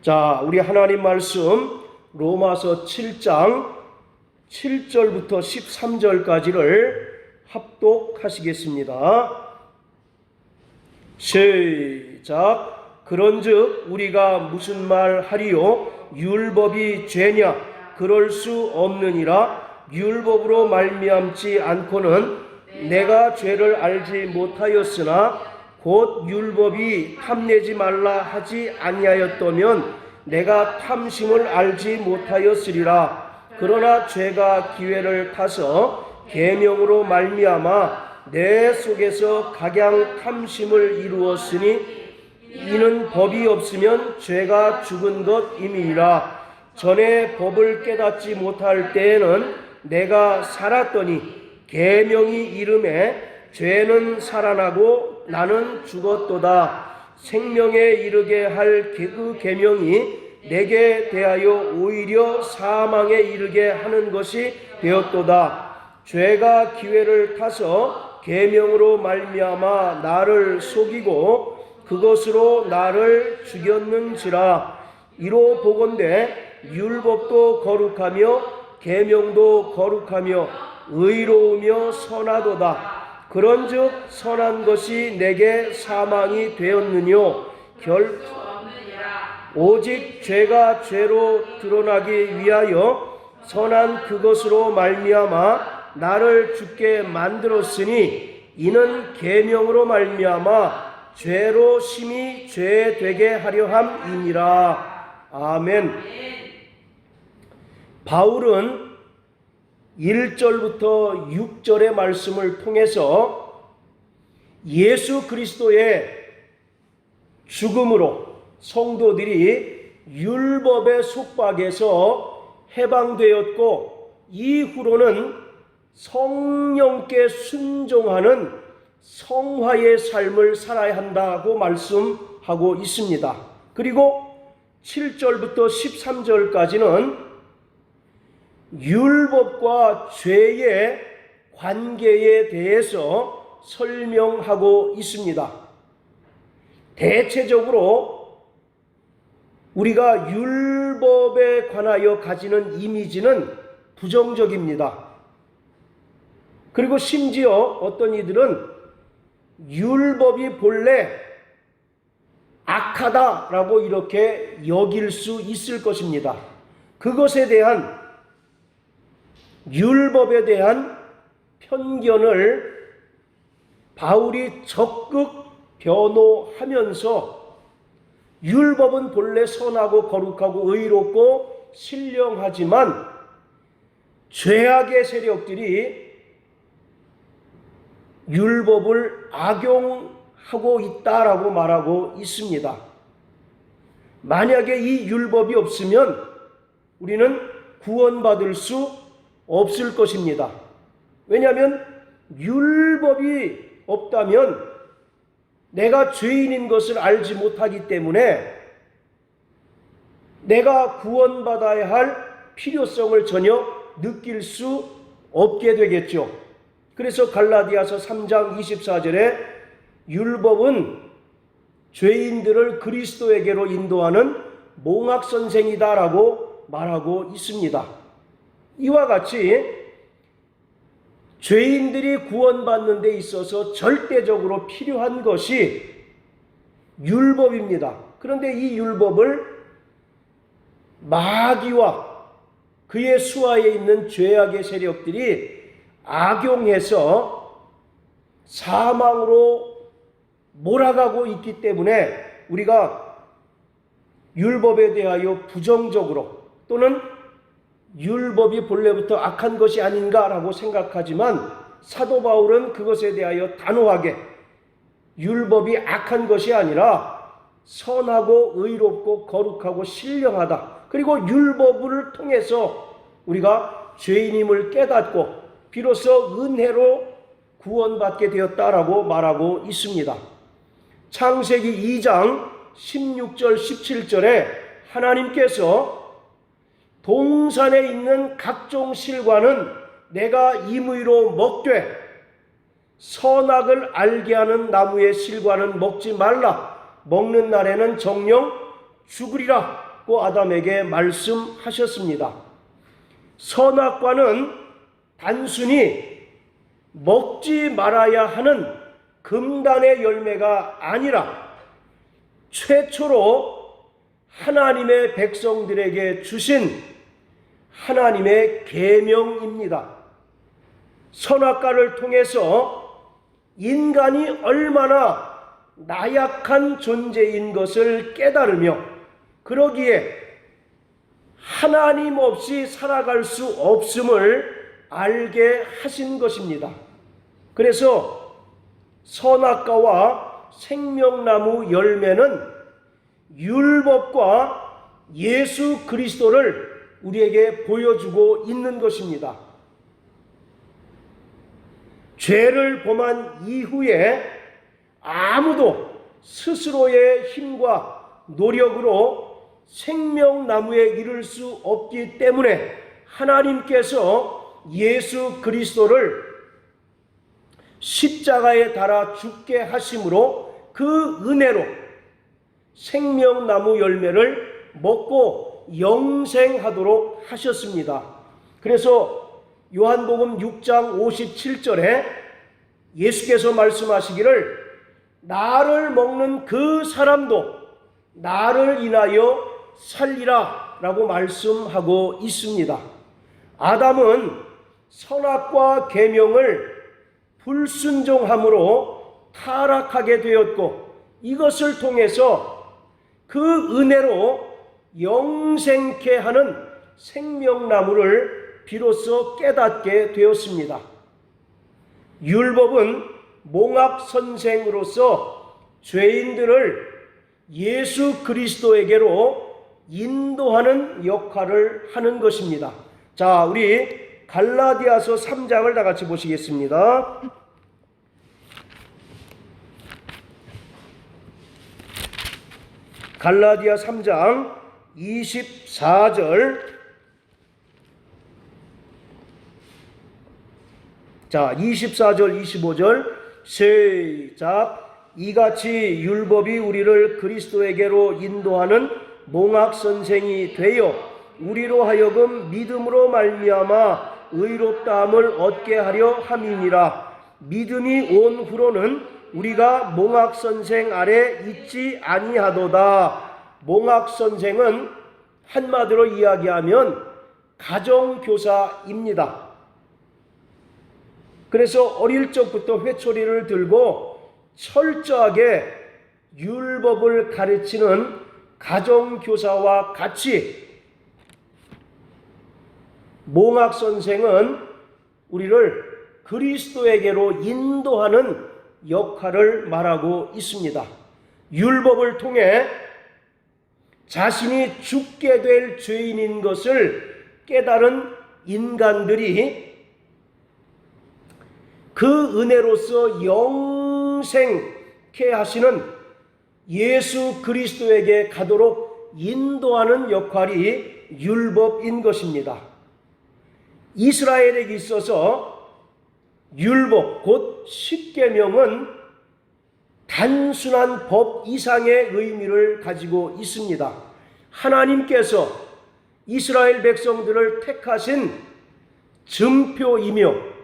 자, 우리 하나님 말씀 로마서 7장 7절부터 13절까지를 합독하시겠습니다. 시작. 그런즉 우리가 무슨 말 하리요? 율법이 죄냐? 그럴 수 없느니라. 율법으로 말미암지 않고는 내가 죄를 알지 못하였으나 곧 율법이 탐내지 말라 하지 아니하였다면 내가 탐심을 알지 못하였으리라. 그러나 죄가 기회를 타서 계명으로 말미암아 내 속에서 각양 탐심을 이루었으니 이는 법이 없으면 죄가 죽은 것임이니라. 전에 법을 깨닫지 못할 때에는 내가 살았더니 계명이 이름에 죄는 살아나고 나는 죽었도다. 생명에 이르게 할 그 계명이 내게 대하여 오히려 사망에 이르게 하는 것이 되었도다. 죄가 기회를 타서 계명으로 말미암아 나를 속이고 그것으로 나를 죽였는지라. 이로 보건대 율법도 거룩하며 계명도 거룩하며 의로우며 선하도다. 그런즉 선한 것이 내게 사망이 되었느뇨? 오직 죄가 죄로 드러나기 위하여 선한 그것으로 말미암아 나를 죽게 만들었으니 이는 계명으로 말미암아 죄로 심히 죄 되게 하려 함이니라. 아멘. 바울은 1절부터 6절의 말씀을 통해서 예수 그리스도의 죽음으로 성도들이 율법의 속박에서 해방되었고 이후로는 성령께 순종하는 성화의 삶을 살아야 한다고 말씀하고 있습니다. 그리고 7절부터 13절까지는 율법과 죄의 관계에 대해서 설명하고 있습니다. 대체적으로 우리가 율법에 관하여 가지는 이미지는 부정적입니다. 그리고 심지어 어떤 이들은 율법이 본래 악하다라고 이렇게 여길 수 있을 것입니다. 그것에 대한 율법에 대한 편견을 바울이 적극 변호하면서 율법은 본래 선하고 거룩하고 의롭고 신령하지만 죄악의 세력들이 율법을 악용하고 있다라고 말하고 있습니다. 만약에 이 율법이 없으면 우리는 구원받을 수 없을 것입니다. 왜냐하면 율법이 없다면 내가 죄인인 것을 알지 못하기 때문에 내가 구원받아야 할 필요성을 전혀 느낄 수 없게 되겠죠. 그래서 갈라디아서 3장 24절에 율법은 죄인들을 그리스도에게로 인도하는 몽학선생이다라고 말하고 있습니다. 이와 같이 죄인들이 구원받는 데 있어서 절대적으로 필요한 것이 율법입니다. 그런데 이 율법을 마귀와 그의 수하에 있는 죄악의 세력들이 악용해서 사망으로 몰아가고 있기 때문에 우리가 율법에 대하여 부정적으로 또는 율법이 본래부터 악한 것이 아닌가라고 생각하지만 사도 바울은 그것에 대하여 단호하게 율법이 악한 것이 아니라 선하고 의롭고 거룩하고 신령하다. 그리고 율법을 통해서 우리가 죄인임을 깨닫고 비로소 은혜로 구원받게 되었다라고 말하고 있습니다. 창세기 2장 16절 17절에 하나님께서 동산에 있는 각종 실과는 내가 임의로 먹되 선악을 알게 하는 나무의 실과는 먹지 말라. 먹는 날에는 정녕 죽으리라 말라고 아담에게 말씀하셨습니다. 선악과는 단순히 먹지 말아야 하는 금단의 열매가 아니라 최초로 하나님의 백성들에게 주신 하나님의 계명입니다. 선악과를 통해서 인간이 얼마나 나약한 존재인 것을 깨달으며 그러기에 하나님 없이 살아갈 수 없음을 알게 하신 것입니다. 그래서 선악과와 생명나무 열매는 율법과 예수 그리스도를 우리에게 보여주고 있는 것입니다. 죄를 범한 이후에 아무도 스스로의 힘과 노력으로 생명나무에 이를 수 없기 때문에 하나님께서 예수 그리스도를 십자가에 달아 죽게 하심으로 그 은혜로 생명나무 열매를 먹고 영생하도록 하셨습니다. 그래서 요한복음 6장 57절에 예수께서 말씀하시기를 나를 먹는 그 사람도 나를 인하여 살리라 라고 말씀하고 있습니다. 아담은 선악과 계명을 불순종함으로 타락하게 되었고 이것을 통해서 그 은혜로 영생케 하는 생명나무를 비로소 깨닫게 되었습니다. 율법은 몽학선생으로서 죄인들을 예수 그리스도에게로 인도하는 역할을 하는 것입니다. 자, 우리 갈라디아서 3장을 다 같이 보시겠습니다. 갈라디아 3장 24절. 자, 24절 25절 시작. 이같이 율법이 우리를 그리스도에게로 인도하는 몽학선생이 되어 우리로 하여금 믿음으로 말미암아 의롭다함을 얻게 하려 함이니라. 믿음이 온 후로는 우리가 몽학선생 아래 있지 아니하도다. 몽학선생은 한마디로 이야기하면 가정교사입니다. 그래서 어릴 적부터 회초리를 들고 철저하게 율법을 가르치는 가정교사와 같이 몽학선생은 우리를 그리스도에게로 인도하는 역할을 말하고 있습니다. 율법을 통해 자신이 죽게 될 죄인인 것을 깨달은 인간들이 그 은혜로서 영생케 하시는 예수 그리스도에게 가도록 인도하는 역할이 율법인 것입니다. 이스라엘에게 있어서 율법 곧 십계명은 단순한 법 이상의 의미를 가지고 있습니다. 하나님께서 이스라엘 백성들을 택하신 증표이며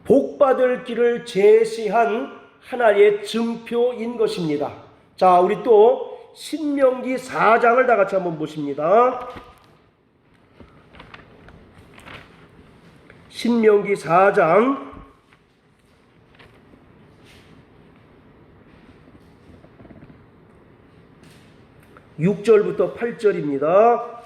복받을 길을 제시한 하나의 증표인 것입니다. 자, 우리 또 신명기 4장을 다 같이 한번 보십니다. 신명기 4장 6절부터 8절입니다.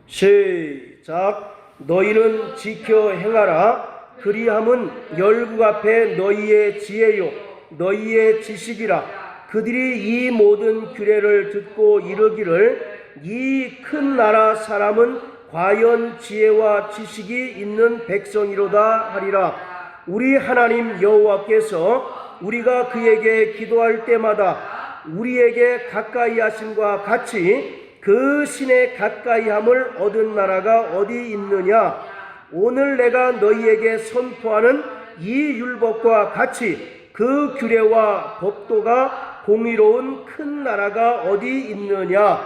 시작. 너희는 지켜 행하라. 그리함은 열국 앞에 너희의 지혜요 너희의 지식이라. 그들이 이 모든 규례를 듣고 이르기를 이 큰 나라 사람은 과연 지혜와 지식이 있는 백성이로다 하리라. 우리 하나님 여호와께서 우리가 그에게 기도할 때마다 우리에게 가까이 하심과 같이 그 신의 가까이함을 얻은 나라가 어디 있느냐. 오늘 내가 너희에게 선포하는 이 율법과 같이 그 규례와 법도가 공의로운 큰 나라가 어디 있느냐.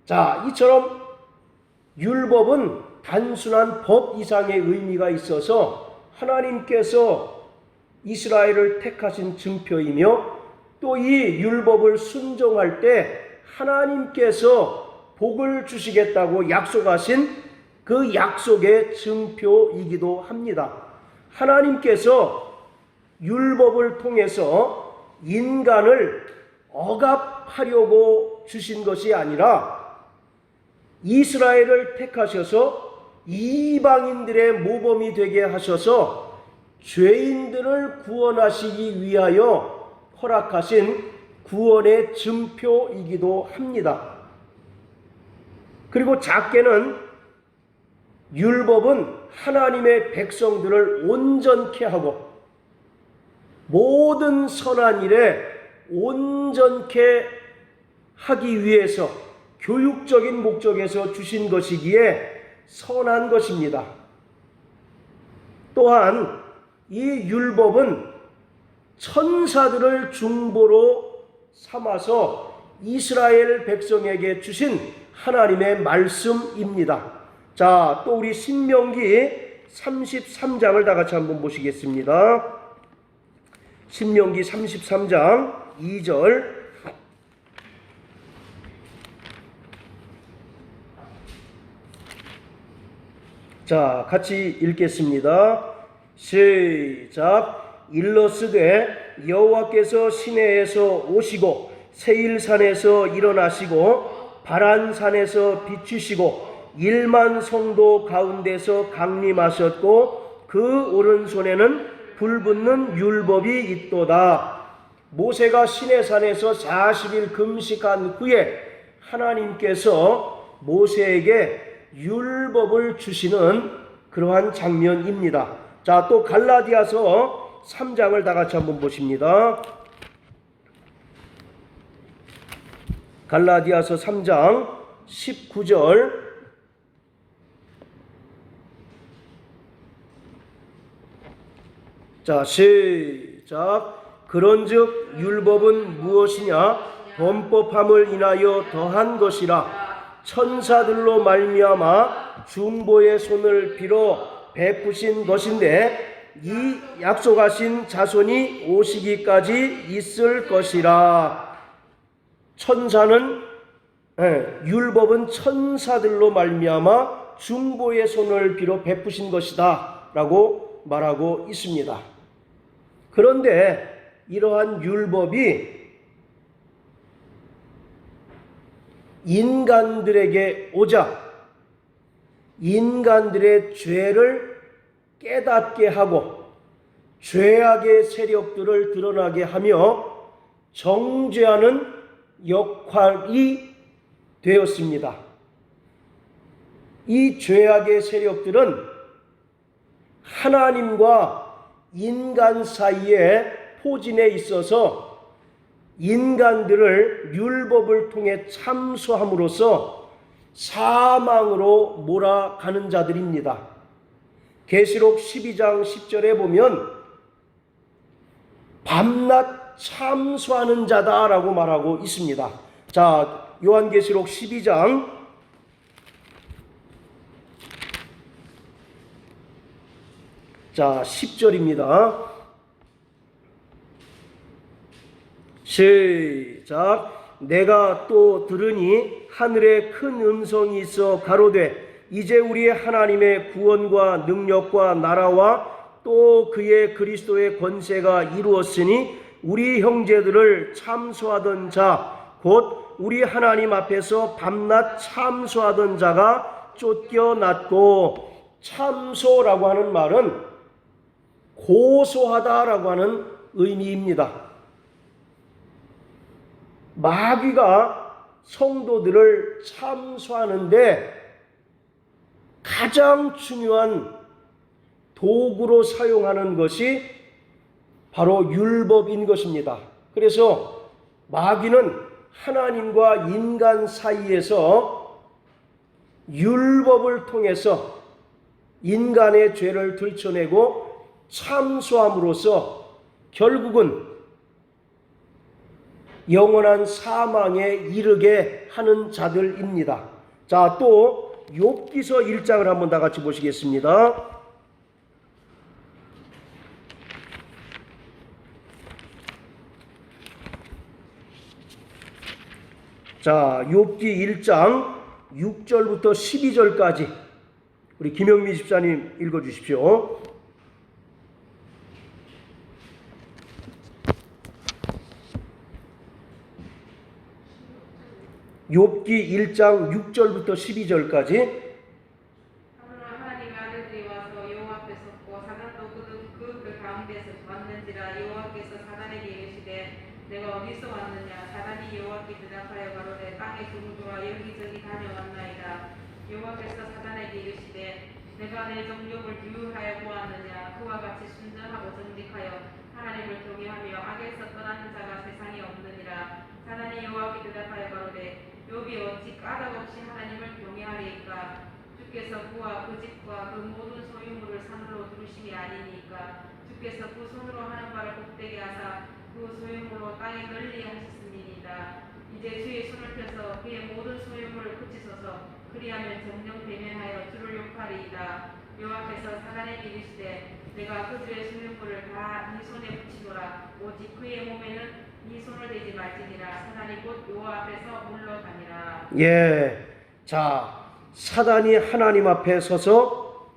자, 이처럼 율법은 단순한 법 이상의 의미가 있어서 하나님께서 이스라엘을 택하신 증표이며 또 이 율법을 순종할 때 하나님께서 복을 주시겠다고 약속하신 그 약속의 증표이기도 합니다. 하나님께서 율법을 통해서 인간을 억압하려고 주신 것이 아니라 이스라엘을 택하셔서 이방인들의 모범이 되게 하셔서 죄인들을 구원하시기 위하여 허락하신 구원의 증표이기도 합니다. 그리고 작게는 율법은 하나님의 백성들을 온전케 하고 모든 선한 일에 온전케 하기 위해서 교육적인 목적에서 주신 것이기에 선한 것입니다. 또한 이 율법은 천사들을 중보로 삼아서 이스라엘 백성에게 주신 하나님의 말씀입니다. 자, 또 우리 신명기 33장을 다 같이 한번 보시겠습니다. 신명기 33장 2절. 자, 같이 읽겠습니다. 시작. 일러스되 여호와께서 시내에서 오시고 세일산에서 일어나시고 바란산에서 비추시고 1만 성도 가운데서 강림하셨고 그 오른손에는 불붙는 율법이 있도다. 모세가 시내산에서 40일 금식한 후에 하나님께서 모세에게 율법을 주시는 그러한 장면입니다. 자, 또 갈라디아서 3장을 다 같이 한번 보십니다. 갈라디아서 3장 19절. 자, 시작. 그런즉 율법은 무엇이냐? 범법함을 인하여 더한 것이라. 천사들로 말미암아 중보의 손을 빌어 베푸신 것인데 이 약속하신 자손이 오시기까지 있을 것이라. 율법은 천사들로 말미암아 중보의 손을 빌어 베푸신 것이다 라고 말하고 있습니다. 그런데 이러한 율법이 인간들에게 오자 인간들의 죄를 깨닫게 하고 죄악의 세력들을 드러나게 하며 정죄하는 역할이 되었습니다. 이 죄악의 세력들은 하나님과 인간 사이에 포진해 있어서 인간들을 율법을 통해 참소함으로써 사망으로 몰아가는 자들입니다. 계시록 12장 10절에 보면 밤낮 참소하는 자다라고 말하고 있습니다. 자, 요한계시록 12장 자 10절입니다. 시작. 내가 또 들으니 하늘에 큰 음성이 있어 가로되 이제 우리의 하나님의 구원과 능력과 나라와 또 그의 그리스도의 권세가 이루었으니 우리 형제들을 참소하던 자 곧 우리 하나님 앞에서 밤낮 참소하던 자가 쫓겨났고, 참소라고 하는 말은 고소하다라고 하는 의미입니다. 마귀가 성도들을 참소하는데 가장 중요한 도구로 사용하는 것이 바로 율법인 것입니다. 그래서 마귀는 하나님과 인간 사이에서 율법을 통해서 인간의 죄를 들춰내고 참소함으로써 결국은 영원한 사망에 이르게 하는 자들입니다. 자, 또 욥기서 1장을 한번 다 같이 보시겠습니다. 자, 욥기 1장 6절부터 12절까지 우리 김영미 집사님 읽어 주십시오. 욥기 1장 6절부터 12절까지. 하나님의 아들들이 와서 여호와 앞에 섰고 사단도 그 가운데서 왔는지라. 여호와께서 사단에게 이르시되 내가 어디서 왔느냐. 사단이 여호와께 대답하여 가로되 땅에 두루두라 여기저기 다녀왔나이다. 여호와께서 사단에게 이르시되 내가 내 정욕을 유하여 보았느냐. 그와 같이 순전하고 정직하여 하나님을 경외하며 악에서 떠나는 자가 세상에 없느니라. 사단이 여호와께 대답하여 가로되 욥이 어찌 까닭 없이 하나님을 경외하리이까. 주께서 그와 그 집과 그 모든 소유물을 산으로 두르심이 아니니까. 주께서 그 손으로 하는 바를 복되게 하사 그 소유물로 땅에 널리 하셨음이니이다. 이제 주의 손을 펴서 그의 모든 소유물을 그치소서. 그리하면 정령 대면하여 주를 욕하리이다. 여호와께서 사단에게 이르시되 내가 그 주의 소유물을 다 네 손에 붙이노라. 오직 그의 몸에는 네 손을 대지 말지니라. 사단이 곧 여호와 앞에서 물러가니라. 예. 자, 사단이 하나님 앞에 서서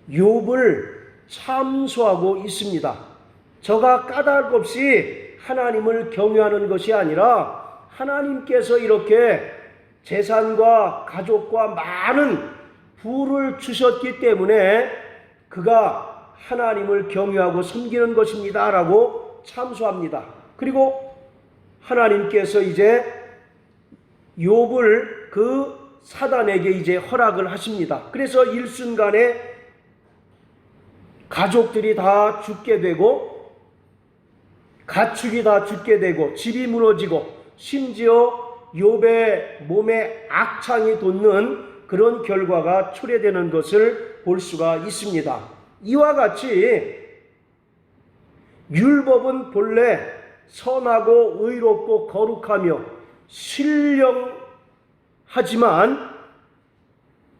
욥을 참소하고 있습니다. 저가 까닭 없이 하나님을 경외하는 것이 아니라 하나님께서 이렇게 재산과 가족과 많은 부를 주셨기 때문에 그가 하나님을 경외하고 섬기는 것입니다 라고 참소합니다. 그리고 하나님께서 이제 욥을 그 사단에게 이제 허락을 하십니다. 그래서 일순간에 가족들이 다 죽게 되고 가축이 다 죽게 되고 집이 무너지고 심지어 욥의 몸에 악창이 돋는 그런 결과가 초래되는 것을 볼 수가 있습니다. 이와 같이 율법은 본래 선하고 의롭고 거룩하며 신령하지만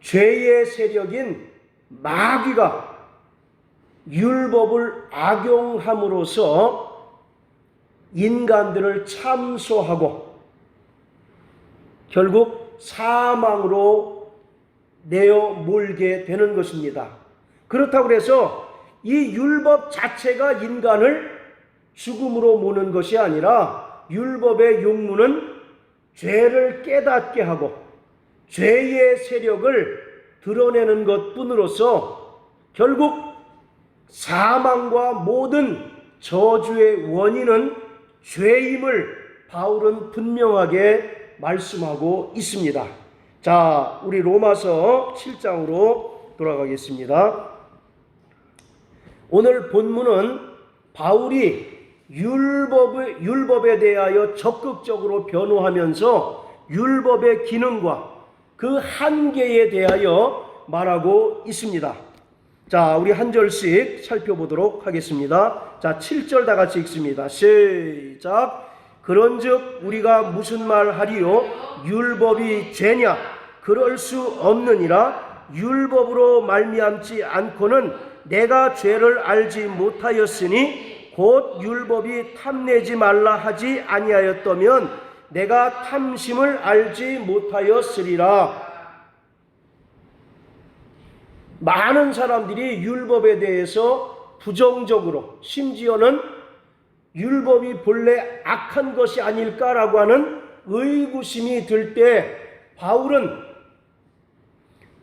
죄의 세력인 마귀가 율법을 악용함으로써 인간들을 참소하고 결국 사망으로 내어 몰게 되는 것입니다. 그렇다고 해서 이 율법 자체가 인간을 죽음으로 모는 것이 아니라 율법의 용무는 죄를 깨닫게 하고 죄의 세력을 드러내는 것뿐으로서 결국 사망과 모든 저주의 원인은 죄임을 바울은 분명하게 말씀하고 있습니다. 자, 우리 로마서 7장으로 돌아가겠습니다. 오늘 본문은 바울이 율법에 대하여 적극적으로 변호하면서 율법의 기능과 그 한계에 대하여 말하고 있습니다. 자, 우리 한 절씩 살펴보도록 하겠습니다. 자, 7절 다 같이 읽습니다. 시작. 그런즉 우리가 무슨 말 하리요? 율법이 죄냐? 그럴 수 없느니라. 율법으로 말미암지 않고는 내가 죄를 알지 못하였으니 곧 율법이 탐내지 말라 하지 아니하였다면 내가 탐심을 알지 못하였으리라. 많은 사람들이 율법에 대해서 부정적으로 심지어는 율법이 본래 악한 것이 아닐까라고 하는 의구심이 들 때 바울은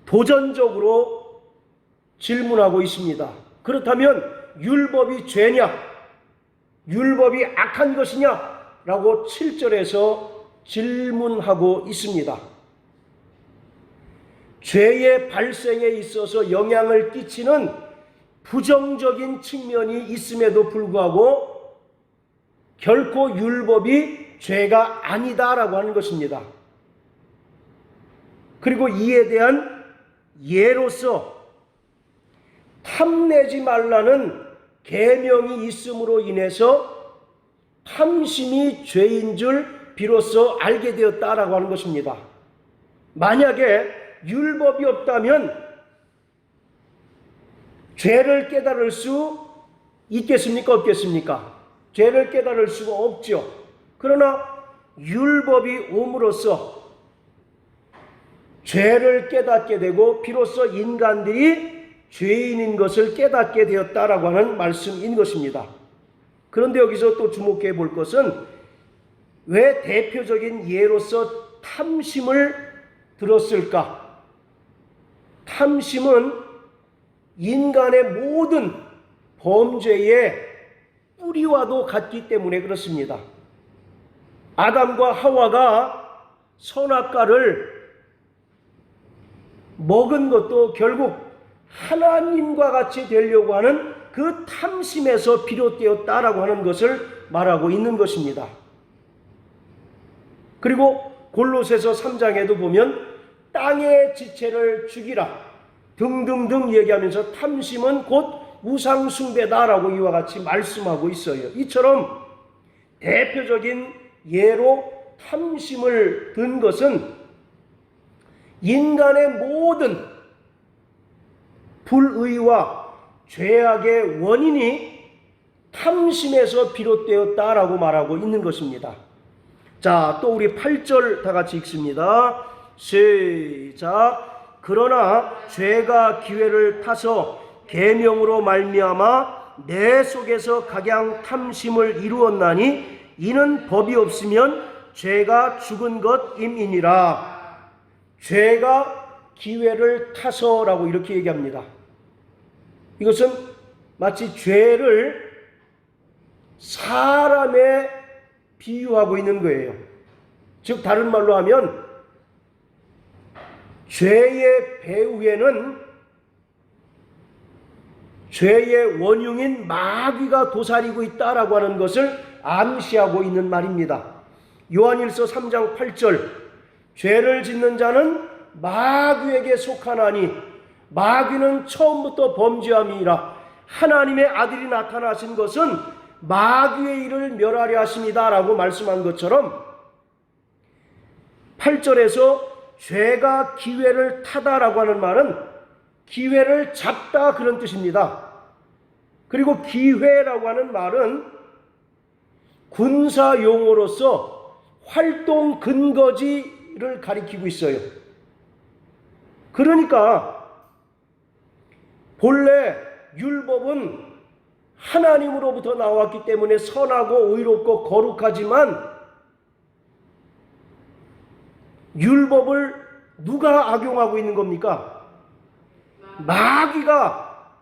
도전적으로 질문하고 있습니다. 그렇다면 율법이 죄냐? 율법이 악한 것이냐? 라고 7절에서 질문하고 있습니다. 죄의 발생에 있어서 영향을 끼치는 부정적인 측면이 있음에도 불구하고 결코 율법이 죄가 아니다라고 하는 것입니다. 그리고 이에 대한 예로서 탐내지 말라는 계명이 있음으로 인해서 탐심이 죄인 줄 비로소 알게 되었다라고 하는 것입니다. 만약에 율법이 없다면 죄를 깨달을 수 있겠습니까? 없겠습니까? 죄를 깨달을 수가 없죠. 그러나 율법이 옴으로써 죄를 깨닫게 되고 비로소 인간들이 죄인인 것을 깨닫게 되었다라고 하는 말씀인 것입니다. 그런데 여기서 또 주목해 볼 것은 왜 대표적인 예로서 탐심을 들었을까? 탐심은 인간의 모든 범죄의 뿌리와도 같기 때문에 그렇습니다. 아담과 하와가 선악과를 먹은 것도 결국 하나님과 같이 되려고 하는 그 탐심에서 비롯되었다라고 하는 것을 말하고 있는 것입니다. 그리고 골로새서 3장에도 보면 땅의 지체를 죽이라 등등등 얘기하면서 탐심은 곧 우상숭배다라고 이와 같이 말씀하고 있어요. 이처럼 대표적인 예로 탐심을 든 것은 인간의 모든 불의와 죄악의 원인이 탐심에서 비롯되었다라고 말하고 있는 것입니다. 자, 또 우리 8절 다 같이 읽습니다. 시작. 그러나 죄가 기회를 타서 계명으로 말미암아 내 속에서 각양 탐심을 이루었나니 이는 법이 없으면 죄가 죽은 것임이니라. 죄가 기회를 타서라고 이렇게 얘기합니다. 이것은 마치 죄를 사람에 비유하고 있는 거예요. 즉 다른 말로 하면 죄의 배후에는 죄의 원흉인 마귀가 도사리고 있다라고 하는 것을 암시하고 있는 말입니다. 요한일서 3장 8절 죄를 짓는 자는 마귀에게 속하나니 마귀는 처음부터 범죄함이라 하나님의 아들이 나타나신 것은 마귀의 일을 멸하려 하십니다 라고 말씀한 것처럼 8절에서 죄가 기회를 타다라고 하는 말은 기회를 잡다 그런 뜻입니다. 그리고 기회라고 하는 말은 군사 용어로서 활동 근거지를 가리키고 있어요. 그러니까 본래 율법은 하나님으로부터 나왔기 때문에 선하고 의롭고 거룩하지만 율법을 누가 악용하고 있는 겁니까? 마귀가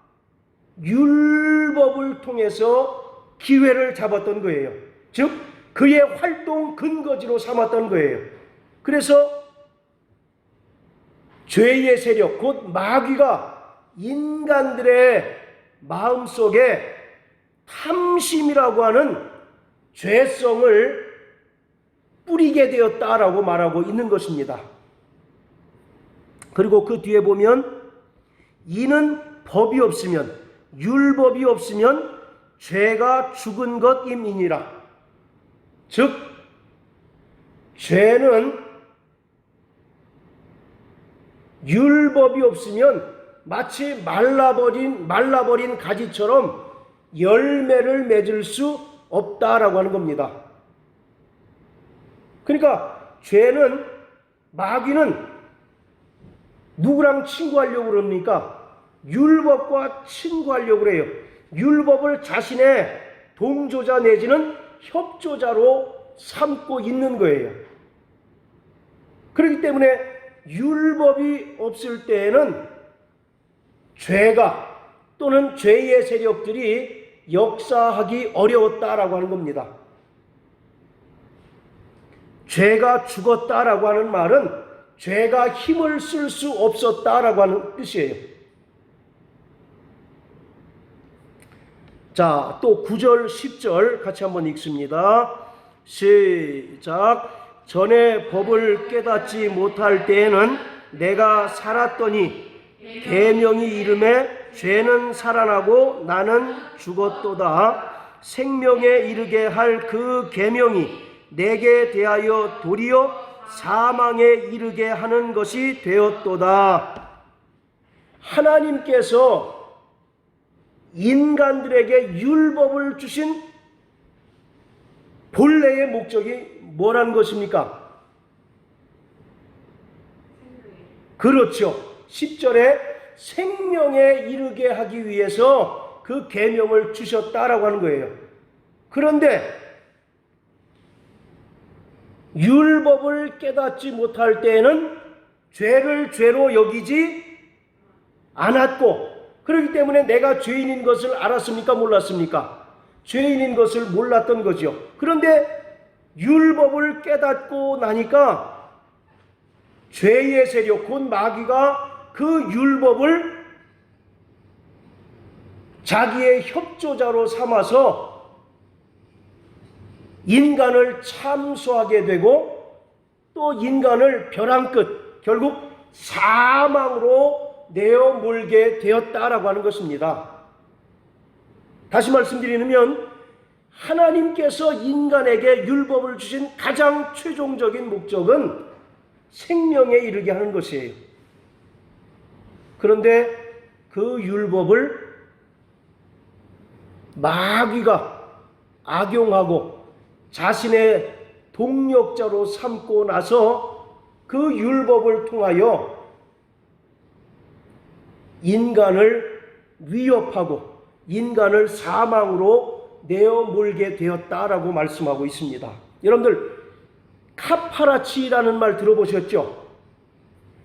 율법을 통해서 기회를 잡았던 거예요. 즉 그의 활동 근거지로 삼았던 거예요. 그래서 죄의 세력 곧 마귀가 인간들의 마음속에 탐심이라고 하는 죄성을 뿌리게 되었다라고 말하고 있는 것입니다. 그리고 그 뒤에 보면 이는 법이 없으면 율법이 없으면 죄가 죽은 것임이니라. 즉 죄는 율법이 없으면 마치 말라버린 가지처럼 열매를 맺을 수 없다라고 하는 겁니다. 그러니까 죄는 마귀는 누구랑 친구하려고 그럽니까? 율법과 친구하려고 그래요. 율법을 자신의 동조자 내지는 협조자로 삼고 있는 거예요. 그렇기 때문에 율법이 없을 때에는 죄가 또는 죄의 세력들이 역사하기 어려웠다라고 하는 겁니다. 죄가 죽었다라고 하는 말은 죄가 힘을 쓸 수 없었다라고 하는 뜻이에요. 자, 또 9절, 10절 같이 한번 읽습니다. 시작. 전에 법을 깨닫지 못할 때에는 내가 살았더니 계명이 이름에 죄는 살아나고 나는 죽었도다. 생명에 이르게 할 그 계명이 내게 대하여 도리어 사망에 이르게 하는 것이 되었도다. 하나님께서 인간들에게 율법을 주신 본래의 목적이 뭐라는 것입니까? 그렇죠. 10절에 생명에 이르게 하기 위해서 그 계명을 주셨다라고 하는 거예요. 그런데 율법을 깨닫지 못할 때에는 죄를 죄로 여기지 않았고, 그렇기 때문에 내가 죄인인 것을 알았습니까? 몰랐습니까? 죄인인 것을 몰랐던 거죠. 그런데 율법을 깨닫고 나니까 죄의 세력, 곧 마귀가 그 율법을 자기의 협조자로 삼아서 인간을 참소하게 되고 또 인간을 벼랑 끝, 결국 사망으로 내어 몰게 되었다라고 하는 것입니다. 다시 말씀드리면 하나님께서 인간에게 율법을 주신 가장 최종적인 목적은 생명에 이르게 하는 것이에요. 그런데 그 율법을 마귀가 악용하고 자신의 동력자로 삼고 나서 그 율법을 통하여 인간을 위협하고 인간을 사망으로 내어 몰게 되었다라고 말씀하고 있습니다. 여러분들 카파라치라는 말 들어보셨죠?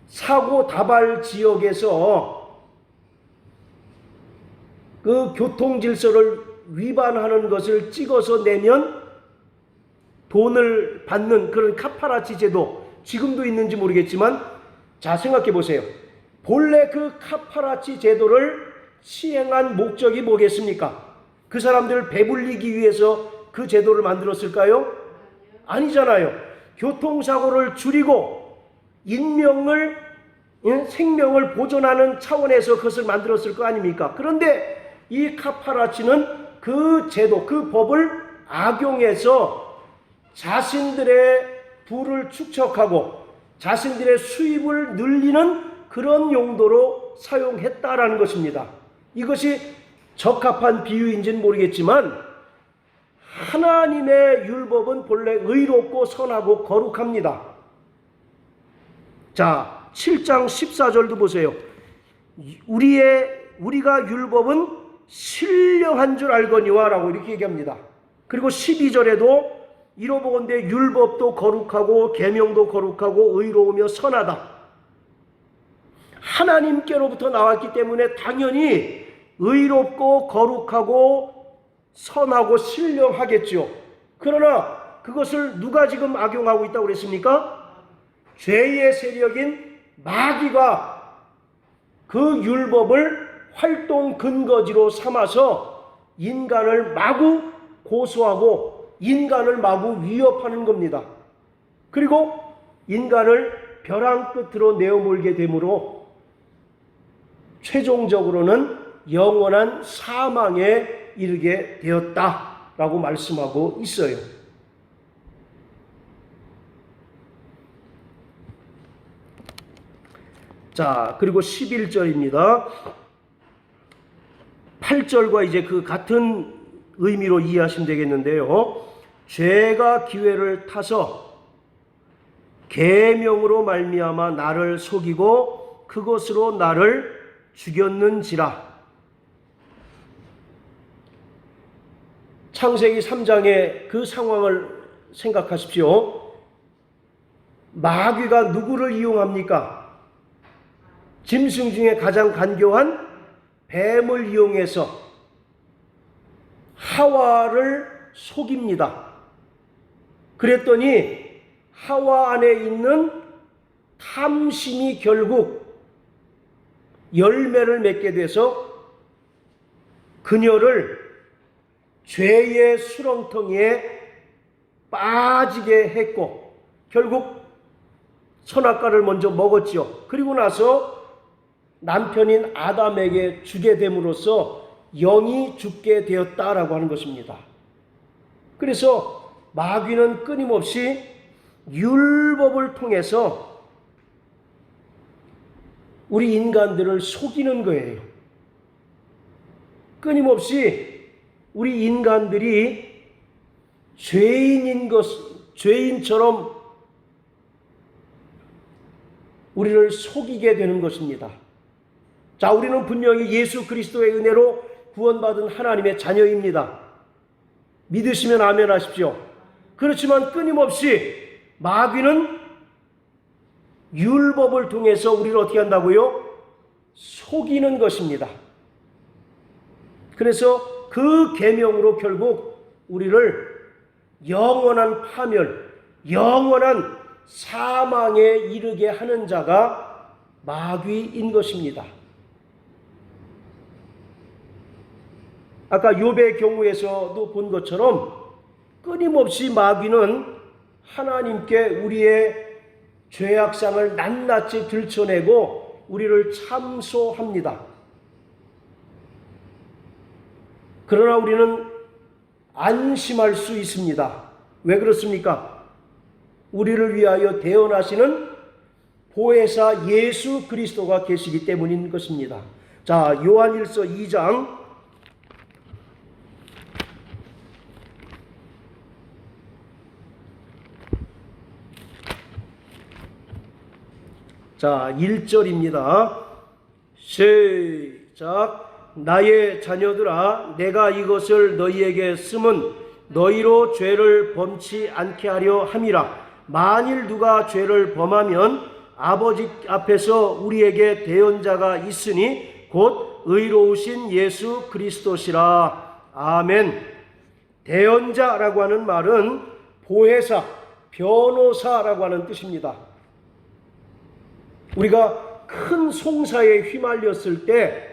사고 다발 지역에서 그 교통 질서를 위반하는 것을 찍어서 내면 돈을 받는 그런 카파라치 제도, 지금도 있는지 모르겠지만, 자 생각해 보세요. 본래 그 카파라치 제도를 시행한 목적이 뭐겠습니까? 그 사람들을 배불리기 위해서 그 제도를 만들었을까요? 아니잖아요. 교통사고를 줄이고 인명을, 생명을 보존하는 차원에서 그것을 만들었을 거 아닙니까? 그런데 이 카파라치는 그 제도, 그 법을 악용해서 자신들의 부를 축적하고 자신들의 수입을 늘리는 그런 용도로 사용했다라는 것입니다. 이것이 적합한 비유인지는 모르겠지만 하나님의 율법은 본래 의롭고 선하고 거룩합니다. 자, 7장 14절도 보세요. 우리가 율법은 신령한 줄 알거니와 라고 이렇게 얘기합니다. 그리고 12절에도 이로보건대 율법도 거룩하고 계명도 거룩하고 의로우며 선하다. 하나님께로부터 나왔기 때문에 당연히 의롭고 거룩하고 선하고 신령하겠죠. 그러나 그것을 누가 지금 악용하고 있다고 그랬습니까? 죄의 세력인 마귀가 그 율법을 활동 근거지로 삼아서 인간을 마구 고소하고 인간을 마구 위협하는 겁니다. 그리고 인간을 벼랑 끝으로 내어몰게 되므로 최종적으로는 영원한 사망에 이르게 되었다라고 말씀하고 있어요. 자, 그리고 11절입니다. 8절과 이제 그 같은 의미로 이해하시면 되겠는데요. 죄가 기회를 타서 계명으로 말미암아 나를 속이고 그것으로 나를 죽였는지라. 창세기 3장의 그 상황을 생각하십시오. 마귀가 누구를 이용합니까? 짐승 중에 가장 간교한 뱀을 이용해서 하와를 속입니다. 그랬더니 하와 안에 있는 탐심이 결국 열매를 맺게 돼서 그녀를 죄의 수렁텅이에 빠지게 했고 결국 선악과를 먼저 먹었지요. 그리고 나서 남편인 아담에게 주게 됨으로써 영이 죽게 되었다라고 하는 것입니다. 그래서 마귀는 끊임없이 율법을 통해서 우리 인간들을 속이는 거예요. 끊임없이 우리 인간들이 죄인처럼 우리를 속이게 되는 것입니다. 자, 우리는 분명히 예수 그리스도의 은혜로 구원받은 하나님의 자녀입니다. 믿으시면 아멘 하십시오. 그렇지만 끊임없이 마귀는 율법을 통해서 우리를 어떻게 한다고요? 속이는 것입니다. 그래서 그 계명으로 결국 우리를 영원한 파멸, 영원한 사망에 이르게 하는 자가 마귀인 것입니다. 아까 욥의 경우에서도 본 것처럼 끊임없이 마귀는 하나님께 우리의 죄악상을 낱낱이 들춰내고 우리를 참소합니다. 그러나 우리는 안심할 수 있습니다. 왜 그렇습니까? 우리를 위하여 대언하시는 보혜사 예수 그리스도가 계시기 때문인 것입니다. 자, 요한일서 2장 1절입니다. 시작. 나의 자녀들아, 내가 이것을 너희에게 쓰면 너희로 죄를 범치 않게 하려 함이라. 만일 누가 죄를 범하면 아버지 앞에서 우리에게 대언자가 있으니 곧 의로우신 예수 그리스도시라. 아멘. 대언자라고 하는 말은 보혜사, 변호사라고 하는 뜻입니다. 우리가 큰 송사에 휘말렸을 때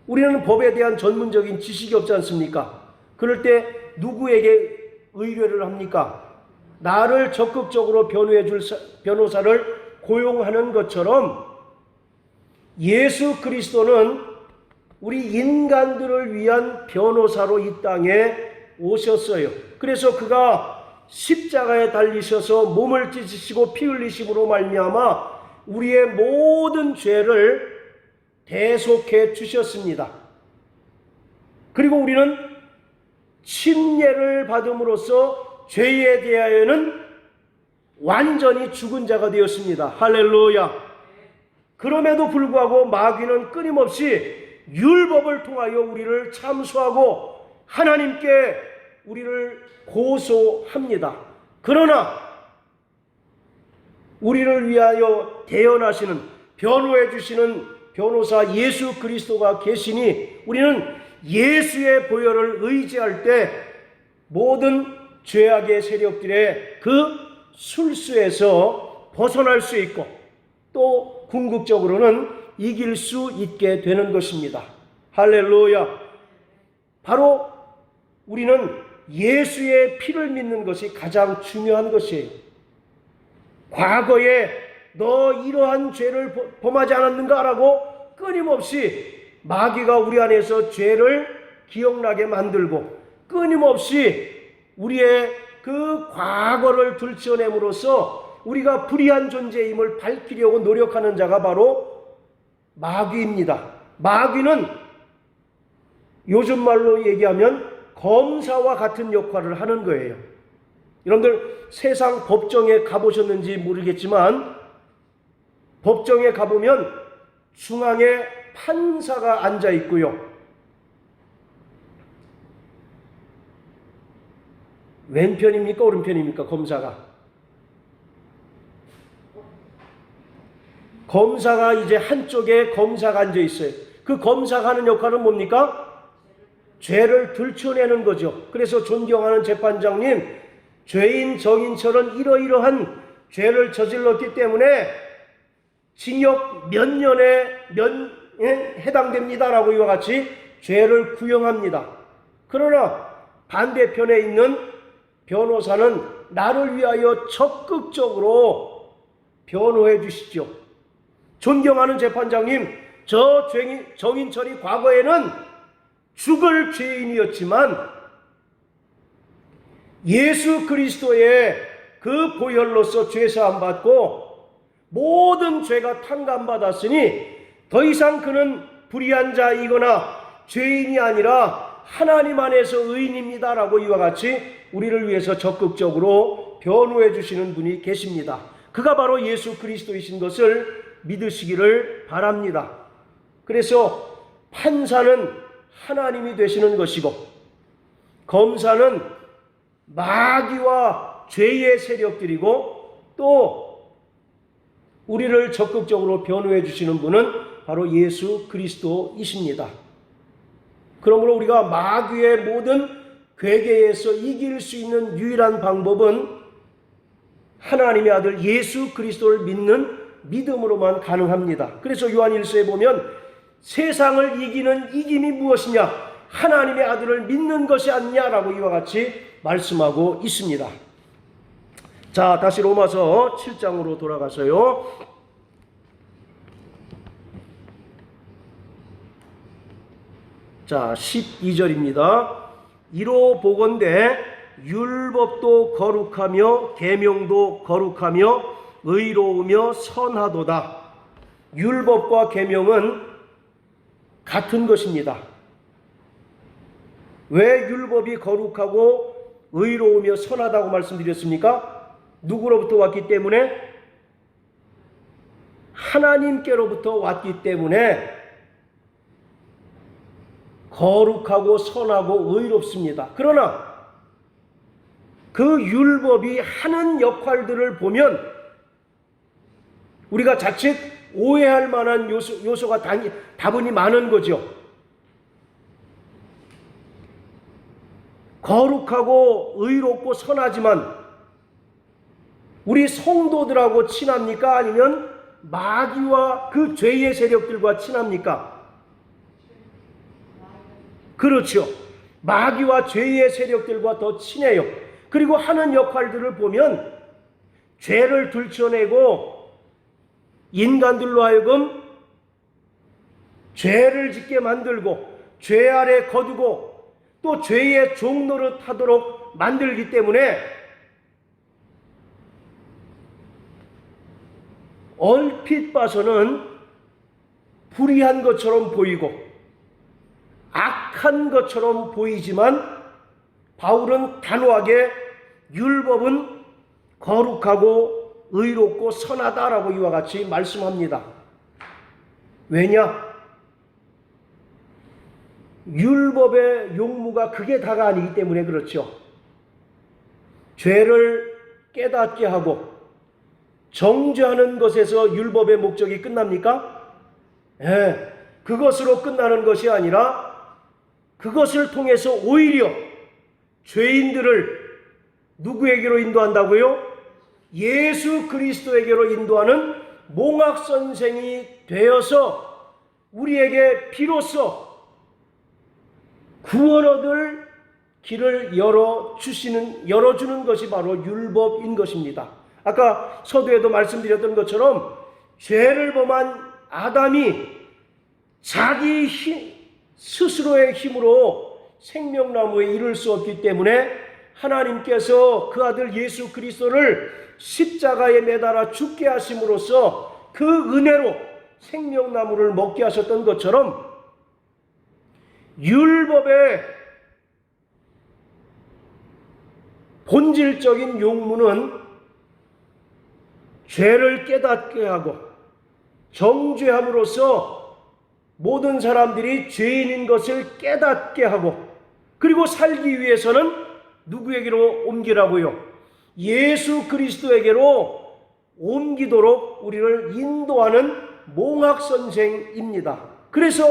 우리는 법에 대한 전문적인 지식이 없지 않습니까? 그럴 때 누구에게 의뢰를 합니까? 나를 적극적으로 변호해 줄 변호사를 고용하는 것처럼 예수 그리스도는 우리 인간들을 위한 변호사로 이 땅에 오셨어요. 그래서 그가 십자가에 달리셔서 몸을 찢으시고 피 흘리심으로 말미암아 우리의 모든 죄를 대속해 주셨습니다. 그리고 우리는 침례를 받음으로써 죄에 대하여는 완전히 죽은 자가 되었습니다. 할렐루야. 그럼에도 불구하고 마귀는 끊임없이 율법을 통하여 우리를 참수하고 하나님께 우리를 고소합니다. 그러나 우리를 위하여 대언하시는, 변호해 주시는 변호사 예수 그리스도가 계시니 우리는 예수의 보혈을 의지할 때 모든 죄악의 세력들의 그 술수에서 벗어날 수 있고 또 궁극적으로는 이길 수 있게 되는 것입니다. 할렐루야. 바로 우리는 예수의 피를 믿는 것이 가장 중요한 것이에요. 과거에 너 이러한 죄를 범하지 않았는가라고 끊임없이 마귀가 우리 안에서 죄를 기억나게 만들고 끊임없이 우리의 그 과거를 들춰냄으로써 우리가 불의한 존재임을 밝히려고 노력하는 자가 바로 마귀입니다. 마귀는 요즘 말로 얘기하면 검사와 같은 역할을 하는 거예요. 여러분들 세상 법정에 가보셨는지 모르겠지만 법정에 가보면 중앙에 판사가 앉아 있고요. 왼편입니까? 오른편입니까? 검사가. 검사가 이제 한쪽에 검사가 앉아 있어요. 그 검사가 하는 역할은 뭡니까? 죄를 들춰내는 거죠. 그래서 존경하는 재판장님, 죄인 정인처럼 이러이러한 죄를 저질렀기 때문에 징역 몇 년에 해당됩니다라고 이와 같이 죄를 구형합니다. 그러나 반대편에 있는 변호사는 나를 위하여 적극적으로 변호해 주시죠. 존경하는 재판장님, 저 정인철이 과거에는 죽을 죄인이었지만 예수 그리스도의 그 보혈로서 죄사함 받고 모든 죄가 탕감받았으니 더 이상 그는 불의한 자이거나 죄인이 아니라 하나님 안에서 의인입니다라고 이와 같이 우리를 위해서 적극적으로 변호해 주시는 분이 계십니다. 그가 바로 예수 그리스도이신 것을 믿으시기를 바랍니다. 그래서 판사는 하나님이 되시는 것이고 검사는 마귀와 죄의 세력들이고 또 우리를 적극적으로 변호해 주시는 분은 바로 예수 그리스도이십니다. 그러므로 우리가 마귀의 모든 괴계에서 이길 수 있는 유일한 방법은 하나님의 아들 예수 그리스도를 믿는 믿음으로만 가능합니다. 그래서 요한 1서에 보면 세상을 이기는 이김이 무엇이냐? 하나님의 아들을 믿는 것이 아니냐라고 이와 같이 말씀하고 있습니다. 자, 다시 로마서 7장으로 돌아가서요. 자, 12절입니다. 이로 보건대 율법도 거룩하며 계명도 거룩하며 의로우며 선하도다. 율법과 계명은 같은 것입니다. 왜 율법이 거룩하고 의로우며 선하다고 말씀드렸습니까? 누구로부터 왔기 때문에? 하나님께로부터 왔기 때문에 거룩하고 선하고 의롭습니다. 그러나 그 율법이 하는 역할들을 보면 우리가 자칫 오해할 만한 요소가 다분히 많은 거죠. 거룩하고 의롭고 선하지만 우리 성도들하고 친합니까? 아니면 마귀와 그 죄의 세력들과 친합니까? 그렇죠. 마귀와 죄의 세력들과 더 친해요. 그리고 하는 역할들을 보면 죄를 들춰내고 인간들로 하여금 죄를 짓게 만들고 죄 아래 거두고 또 죄의 종노릇 하도록 만들기 때문에 얼핏 봐서는 불의한 것처럼 보이고 악한 것처럼 보이지만 바울은 단호하게 율법은 거룩하고 의롭고 선하다라고 이와 같이 말씀합니다. 왜냐? 율법의 용무가 그게 다가 아니기 때문에 그렇죠. 죄를 깨닫게 하고 정죄하는 것에서 율법의 목적이 끝납니까? 그것으로 끝나는 것이 아니라 그것을 통해서 오히려 죄인들을 누구에게로 인도한다고요? 예수 그리스도에게로 인도하는 몽학선생이 되어서 우리에게 비로소 구원 얻을 길을 열어주는 것이 바로 율법인 것입니다. 아까 서두에도 말씀드렸던 것처럼 죄를 범한 아담이 자기 스스로의 힘으로 생명나무에 이를 수 없기 때문에 하나님께서 그 아들 예수 그리스도를 십자가에 매달아 죽게 하심으로써 그 은혜로 생명나무를 먹게 하셨던 것처럼 율법의 본질적인 용무는 죄를 깨닫게 하고 정죄함으로써 모든 사람들이 죄인인 것을 깨닫게 하고 그리고 살기 위해서는 누구에게로 옮기라고요? 예수 그리스도에게로 옮기도록 우리를 인도하는 몽학선생입니다. 그래서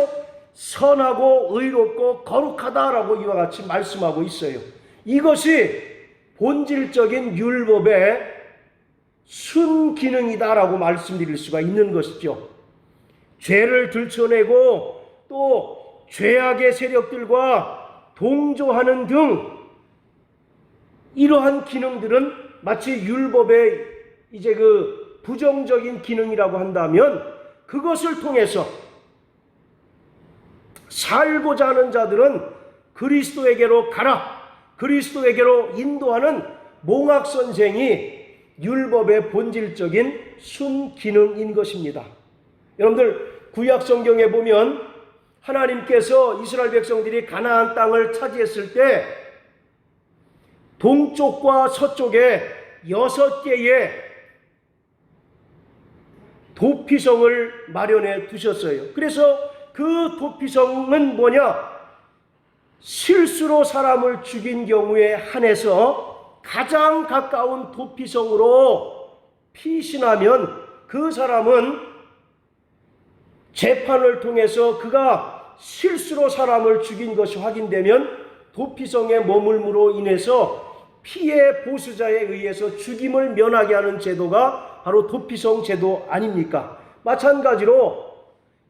선하고 의롭고 거룩하다라고 이와 같이 말씀하고 있어요. 이것이 본질적인 율법의 순기능이다라고 말씀드릴 수가 있는 것이죠. 죄를 들춰내고 또 죄악의 세력들과 동조하는 등 이러한 기능들은 마치 율법의 이제 그 부정적인 기능이라고 한다면 그것을 통해서 살고자 하는 자들은 그리스도에게로 가라, 그리스도에게로 인도하는 몽학 선생이 율법의 본질적인 순기능인 것입니다. 여러분들 구약 성경에 보면 하나님께서 이스라엘 백성들이 가나안 땅을 차지했을 때 동쪽과 서쪽에 6개의 도피성을 마련해 두셨어요. 그래서 그 도피성은 뭐냐? 실수로 사람을 죽인 경우에 한해서 가장 가까운 도피성으로 피신하면 그 사람은 재판을 통해서 그가 실수로 사람을 죽인 것이 확인되면 도피성에 머물므로 인해서 피해 보수자에 의해서 죽임을 면하게 하는 제도가 바로 도피성 제도 아닙니까? 마찬가지로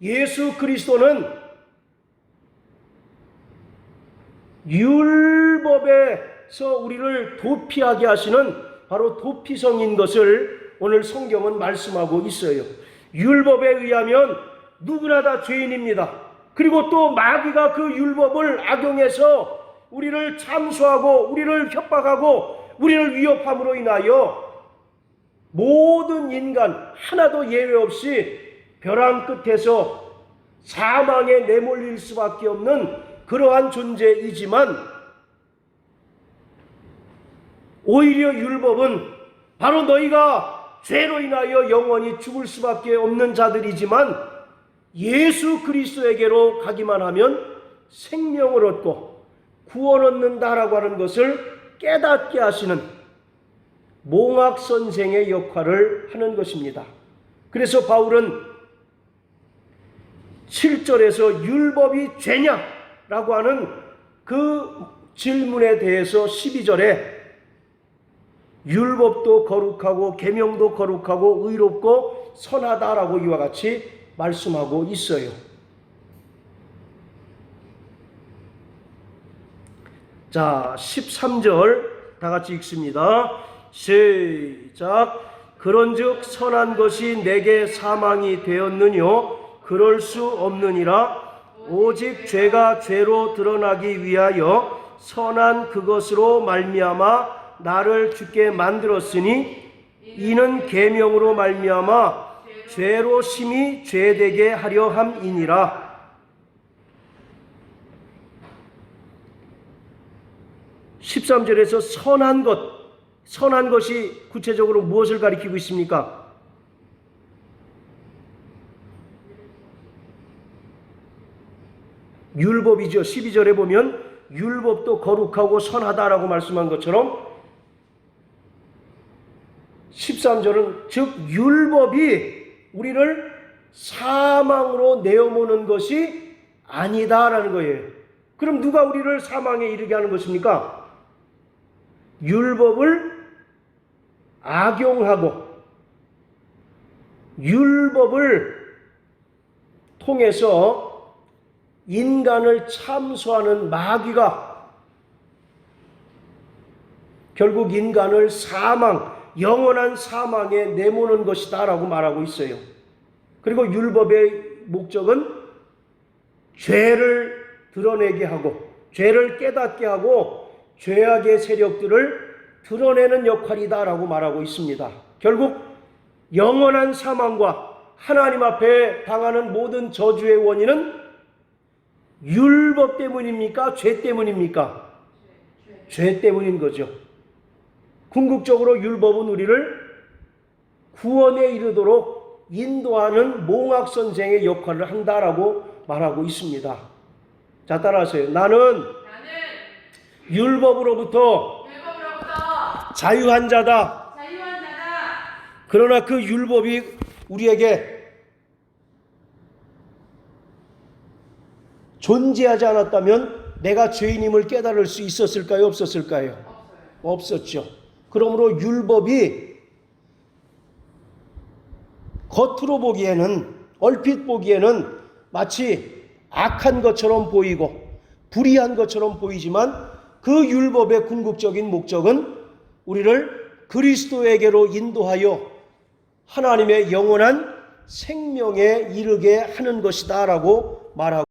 예수 그리스도는 율법에서 우리를 도피하게 하시는 바로 도피성인 것을 오늘 성경은 말씀하고 있어요. 율법에 의하면 누구나 다 죄인입니다. 그리고 또 마귀가 그 율법을 악용해서 우리를 참수하고 우리를 협박하고 우리를 위협함으로 인하여 모든 인간 하나도 예외 없이 벼랑 끝에서 사망에 내몰릴 수밖에 없는 그러한 존재이지만 오히려 율법은 바로 너희가 죄로 인하여 영원히 죽을 수밖에 없는 자들이지만 예수 그리스도에게로 가기만 하면 생명을 얻고 구원 얻는다라고 하는 것을 깨닫게 하시는 몽학 선생의 역할을 하는 것입니다. 그래서 바울은 7절에서 율법이 죄냐라고 하는 그 질문에 대해서 12절에 율법도 거룩하고 계명도 거룩하고 의롭고 선하다라고 이와 같이 말씀하고 있어요. 자, 13절 다 같이 읽습니다. 시작. 그런즉 선한 것이 내게 사망이 되었느뇨? 그럴 수 없느니라. 오직 죄가 죄로 드러나기 위하여 선한 그것으로 말미암아 나를 죽게 만들었으니 이는 계명으로 말미암아 죄로 심히 죄되게 하려 함이니라. 13절에서 선한 것이 구체적으로 무엇을 가리키고 있습니까? 율법이죠. 12절에 보면 율법도 거룩하고 선하다라고 말씀한 것처럼 13절은 즉 율법이 우리를 사망으로 내어모는 것이 아니다라는 거예요. 그럼 누가 우리를 사망에 이르게 하는 것입니까? 율법을 악용하고 율법을 통해서 인간을 참수하는 마귀가 결국 인간을 영원한 사망에 내모는 것이다 라고 말하고 있어요. 그리고 율법의 목적은 죄를 드러내게 하고 죄를 깨닫게 하고 죄악의 세력들을 드러내는 역할이다 라고 말하고 있습니다. 결국 영원한 사망과 하나님 앞에 당하는 모든 저주의 원인은 율법 때문입니까? 죄 때문입니까? 죄 때문인 거죠. 궁극적으로 율법은 우리를 구원에 이르도록 인도하는 몽학 선생의 역할을 한다라고 말하고 있습니다. 자, 따라하세요. 나는 율법으로부터 자유한 자다. 그러나 그 율법이 우리에게 존재하지 않았다면 내가 죄인임을 깨달을 수 있었을까요? 없었을까요? 없었죠. 그러므로 율법이 겉으로 보기에는 얼핏 보기에는 마치 악한 것처럼 보이고 불의한 것처럼 보이지만 그 율법의 궁극적인 목적은 우리를 그리스도에게로 인도하여 하나님의 영원한 생명에 이르게 하는 것이다 라고 말하고